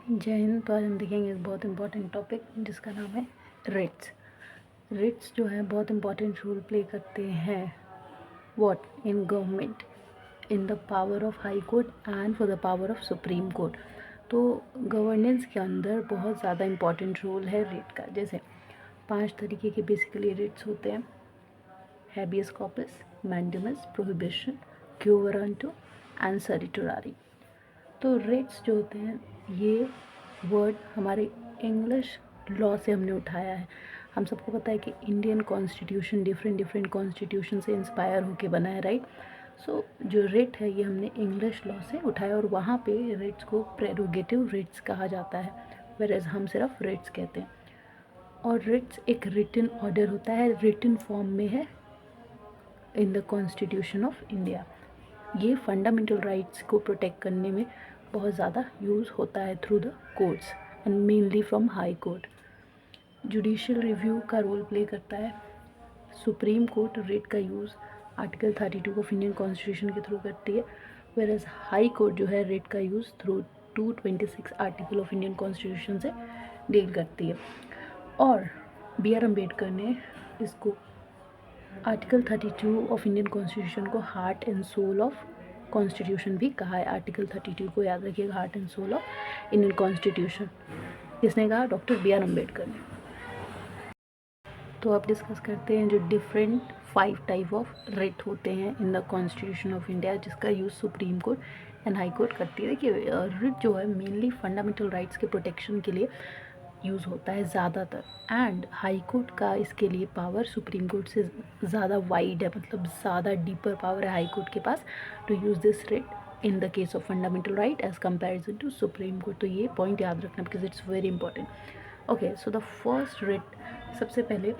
जय हिंद। तो आज हम देखेंगे एक बहुत इम्पॉर्टेंट टॉपिक जिसका नाम है रिट्स। रिट्स जो है बहुत इम्पॉर्टेंट रोल प्ले करते हैं what in government, in the power of high court and for the power of supreme court. तो गवर्नेंस के अंदर बहुत ज़्यादा इम्पॉर्टेंट रोल है रिट का। जैसे 5 तरीके के बेसिकली रिट्स होते हैं: habeas corpus, mandamus, prohibition, quo warranto and certiorari. तो रिट्स जो होते हैं ये वर्ड हमारे इंग्लिश लॉ से हमने उठाया है। हम सबको पता है कि इंडियन कॉन्स्टिट्यूशन डिफरेंट कॉन्स्टिट्यूशन से इंस्पायर होके बना है, राइट। सो जो रिट है ये हमने इंग्लिश लॉ से उठाया और वहाँ पे रिट्स को प्रेरोगेटिव रिट्स कहा जाता है, वेरएज हम सिर्फ रिट्स कहते हैं। और रिट्स एक रिटन ऑर्डर होता है, रिटन फॉर्म में है इन द कॉन्स्टिट्यूशन ऑफ इंडिया। ये फंडामेंटल राइट्स को प्रोटेक्ट करने में बहुत ज़्यादा यूज़ होता है through the courts and mainly from high court. Judicial review का रोल प्ले करता है। सुप्रीम कोर्ट रिट का use article 32 of Indian constitution के थ्रू करती है, वेरएज हाई कोर्ट जो है रिट का use through 226 article of Indian constitution से डील करती है। और बी आर अम्बेडकर ने इसको आर्टिकल 32 ऑफ इंडियन कॉन्स्टिट्यूशन को heart and soul of constitution भी कहा है। आर्टिकल 32 को याद रखिएगा, heart and soul of Indian constitution. किसने कहा? डॉक्टर बी आर अम्बेडकर ने। तो अब डिस्कस करते हैं जो डिफरेंट 5 टाइप ऑफ रिट होते हैं in the constitution of India, जिसका use supreme court and high court करती है। देखिए रिट जो है मेनली फंडामेंटल राइट्स के प्रोटेक्शन के लिए यूज़ होता है ज़्यादातर, एंड हाई कोर्ट का इसके लिए पावर सुप्रीम कोर्ट से ज़्यादा वाइड है, मतलब ज़्यादा डीपर पावर है हाई कोर्ट के पास to use this writ in the case of fundamental right as comparison to supreme court. तो ये पॉइंट याद रखना because it's very important. Okay, so the first writ, सबसे पहले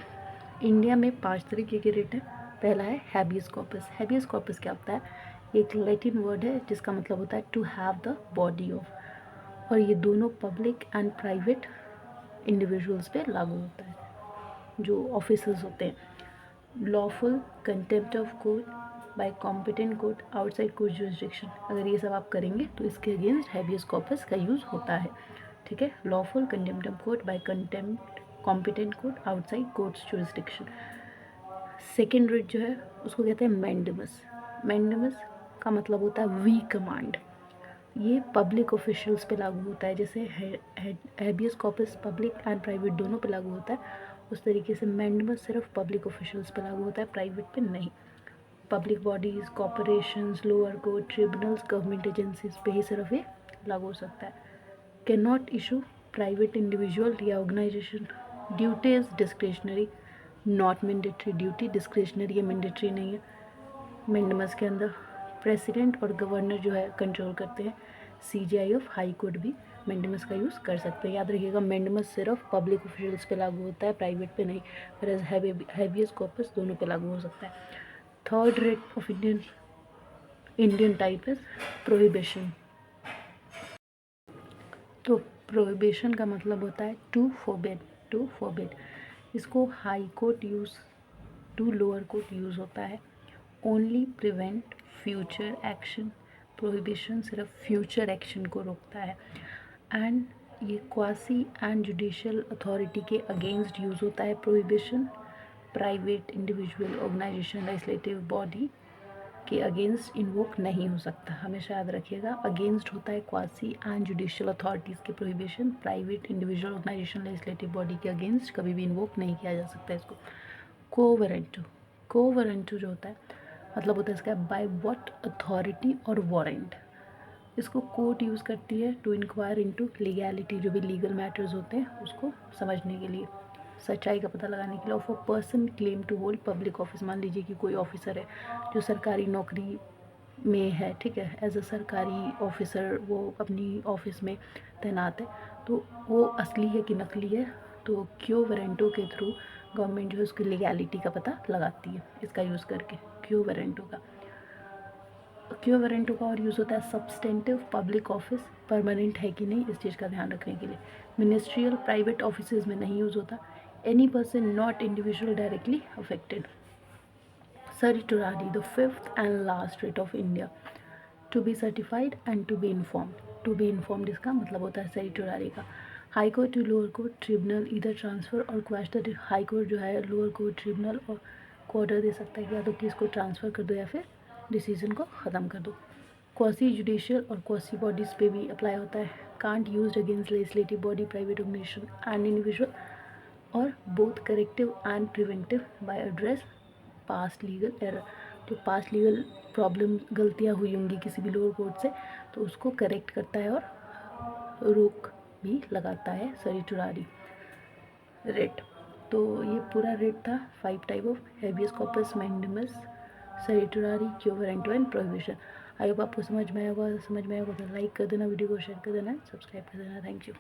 इंडिया में 5 तरीके के रिट हैं। पहला है हैबियस कॉर्पस। हैबियस कॉर्पस क्या होता है? ये एक लैटिन वर्ड है जिसका मतलब होता है to have the body of, और ये दोनों पब्लिक एंड प्राइवेट इंडिविजुअल्स पे लागू होता है, जो ऑफिसर्स होते हैं। Lawful contempt of court by competent court outside court jurisdiction, अगर ये सब आप करेंगे तो इसके अगेंस्ट हैबियस कॉर्पस का यूज़ होता है, ठीक है। Lawful contempt of court by contempt competent court outside courts jurisdiction. Second writ जो है उसको कहते हैं मैंडेमस। मैंडेमस का मतलब होता है वी कमांड। ये पब्लिक ऑफिशियल्स पे लागू होता है। जैसे habeas corpus public and private दोनों पे लागू होता है, उस तरीके से मैंडेमस सिर्फ पब्लिक ऑफिशियल्स पे लागू होता है, प्राइवेट पे नहीं। Public bodies, corporations, lower court, tribunals, government agencies पे ही सिर्फ ये लागू हो सकता है। Can not issue private individual या organisation. Duty is discretionary not mandatory. Duty discretionary है, मैंडेटरी नहीं है। मैंडेमस के अंदर प्रेसिडेंट और गवर्नर जो है कंट्रोल करते हैं। सीजीआई ऑफ हाई कोर्ट भी मैंडेमस का यूज़ कर सकते हैं। याद रखिएगा, मैंडेमस सिर्फ पब्लिक ऑफिशियल्स पे लागू होता है, प्राइवेट पे नहीं, वरएज हैबियस कॉर्पस दोनों पे लागू हो सकता है। Third writ of Indian type is prohibition. तो प्रोहिबिशन का मतलब होता है टू फॉरबिड। टू फॉरबिड इसको high court use to lower court use होता है। Only prevent future action. Prohibition सिर्फ फ्यूचर एक्शन को रोकता है। एंड ये क्वासी एंड जुडिशियल अथॉरिटी के अगेंस्ट यूज़ होता है prohibition. Private individual organisation legislative body के अगेंस्ट इन्वोक नहीं हो सकता। हमेशा याद रखिएगा, अगेंस्ट होता है क्वासी एंड जुडिशियल अथॉरिटीज़ के prohibition. Private individual organisation legislative body के अगेंस्ट कभी भी इन्वोक नहीं किया जा सकता इसको। कोवरेंटो। कोवरेंटो जो होता है मतलब होता है इसका बाय व्हाट अथॉरिटी और वारंट। इसको कोर्ट यूज़ करती है टू इंक्वायर इनटू लीगैलिटी, जो भी लीगल मैटर्स होते हैं उसको समझने के लिए, सच्चाई का पता लगाने के लिए। Of a person claim to hold public office. मान लीजिए कि कोई ऑफिसर है जो सरकारी नौकरी में है, ठीक है, एज अ सरकारी ऑफिसर वो अपनी ऑफिस में तैनात है, तो वो असली है कि नकली है, तो क्यो वारंटो के थ्रू गवर्नमेंट जो है उसकी लीगैलिटी का पता लगाती है इसका यूज़ करके, क्यो वारंटो का। क्यो वारंटो का और यूज़ होता है सब्सटेंटिव पब्लिक ऑफिस, परमानेंट है कि नहीं इस चीज़ का ध्यान रखने के लिए। मिनिस्ट्रियल प्राइवेट ऑफिस में नहीं यूज़ होता। Any person not individual directly affected. Certiorari, the fifth and last writ of India, to be certified and to be informed. To be informed इसका मतलब होता है सेरिटोरारी का। High court to lower court tribunal इधर transfer और quash the high court जो है lower court tribunal और को ऑर्डर दे सकता है कि या तो केस को ट्रांसफ़र कर दो या फिर डिसीजन को ख़त्म कर दो। क्वासी जुडिशियल और क्वासी बॉडीज़ पे भी अप्लाई होता है। Can't used against legislative body private organisation and individual और both corrective and preventive by address past legal error. तो पास्ट लीगल प्रॉब्लम गलतियाँ हुई होंगी किसी भी लोअर कोर्ट से तो उसको करेक्ट करता है और रोक भी लगाता है सेरिटोरारी रेट। तो ये पूरा रेट था 5 type of habeas corpus mandamus certiorari quo warranto and prohibition. I hope आपको समझ में आएगा तो लाइक कर देना, वीडियो को शेयर कर देना, सब्सक्राइब कर देना। Thank you.